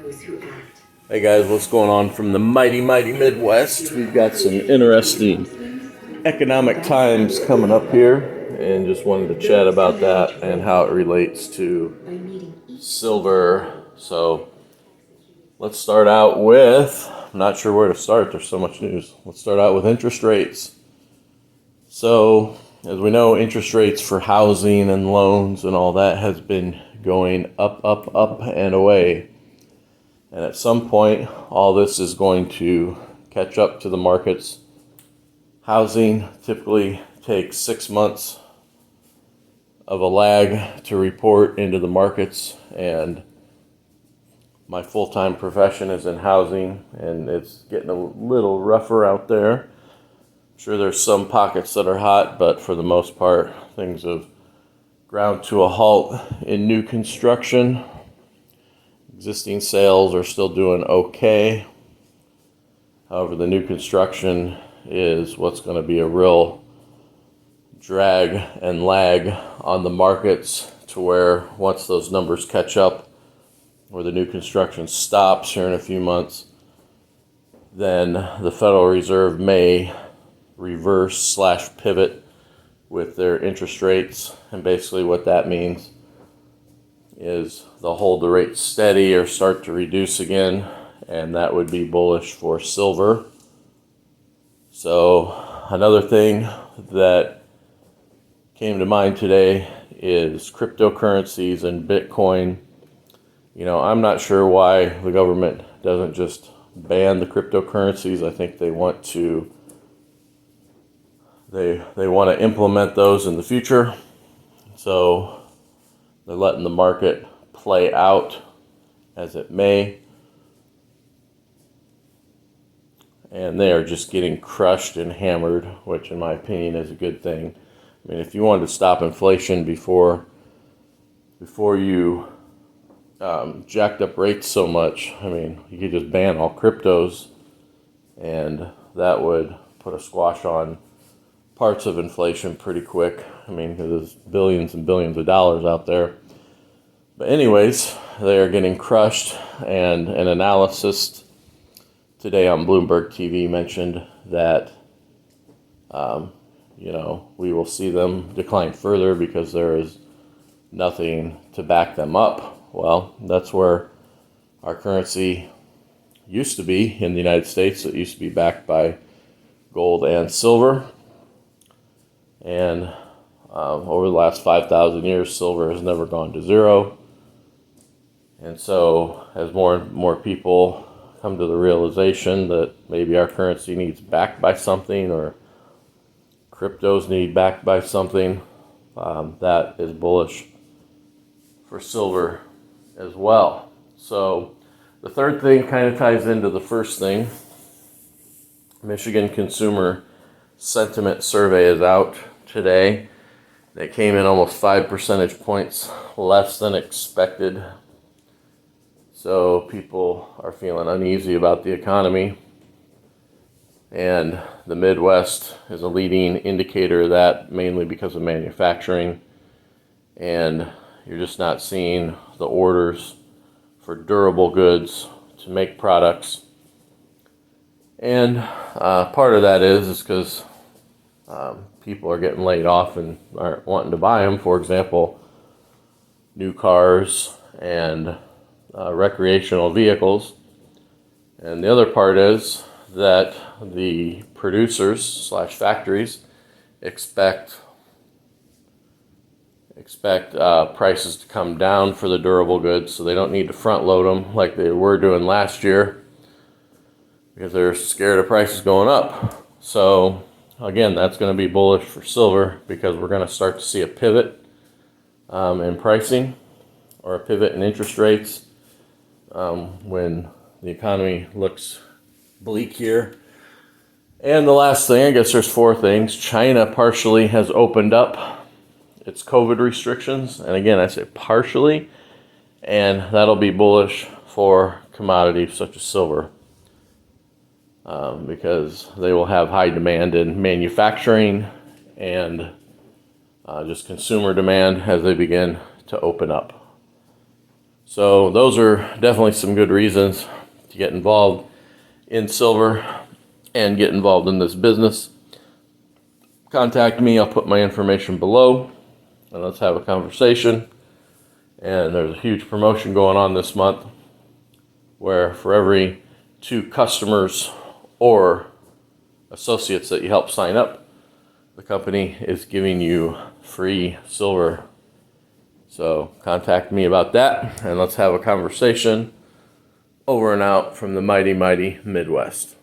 those who act. Hey guys, what's going on from the mighty Midwest? We've got some interesting economic times coming up here, and just wanted to chat about that and how it relates to silver. So let's start out with, I'm not sure where to start, there's so much news. Let's start out with interest rates. So as we know, interest rates for housing and loans and all that has been going up and away. And at some point, all this is going to catch up to the markets. Housing typically takes 6 months of a lag to report into the markets, and my full-time profession is in housing, and it's getting a little rougher out there. I'm sure there's some pockets that are hot, but for the most part, things have ground to a halt in new construction. Existing sales are still doing okay. However, the new construction is what's going to be a real drag and lag on the markets, to where once those numbers catch up, or the new construction stops here in a few months, then the Federal Reserve may reverse / pivot with their interest rates. And basically what that means is they'll hold the rate steady or start to reduce again, and that would be bullish for silver. So another thing that came to mind today is cryptocurrencies and Bitcoin. You know, I'm not sure why the government doesn't just ban the cryptocurrencies. I think they want to implement those in the future. So they're letting the market play out as it may. And they are just getting crushed and hammered, which in my opinion is a good thing. I mean, if you wanted to stop inflation before you jacked up rates so much, I mean, you could just ban all cryptos, and that would put a squash on parts of inflation pretty quick. I mean, because there's billions and billions of dollars out there. But anyways, they are getting crushed, and an analyst today on Bloomberg TV mentioned that, we will see them decline further because there is nothing to back them up. Well, that's where our currency used to be in the United States. It used to be backed by gold and silver. And over the last 5,000 years, silver has never gone to zero. And so as more and more people come to the realization that maybe our currency needs backed by something, or cryptos need backed by something, that is bullish for silver as well. So the third thing kind of ties into the first thing. Michigan Consumer Sentiment Survey is out today. It came in almost 5 percentage points less than expected. So people are feeling uneasy about the economy. And the Midwest is a leading indicator of that, mainly because of manufacturing. And you're just not seeing the orders for durable goods to make products. And part of that is because people are getting laid off and aren't wanting to buy them. For example, new cars and recreational vehicles. And the other part is that the producers / factories expect prices to come down for the durable goods, so they don't need to front load them like they were doing last year, because they're scared of prices going up. So again, that's going to be bullish for silver, because we're going to start to see a pivot in pricing, or a pivot in interest rates, when the economy looks bleak here. And the last thing, I guess there's 4 things. China partially has opened up its COVID restrictions. And again, I say partially, and that'll be bullish for commodities such as silver, because they will have high demand in manufacturing and just consumer demand as they begin to open up. So those are definitely some good reasons to get involved in silver and get involved in this business. Contact me. I'll put my information below and let's have a conversation. And there's a huge promotion going on this month where for every 2 customers or associates that you help sign up, the company is giving you free silver. So contact me about that and let's have a conversation. Over and out from the mighty, mighty Midwest.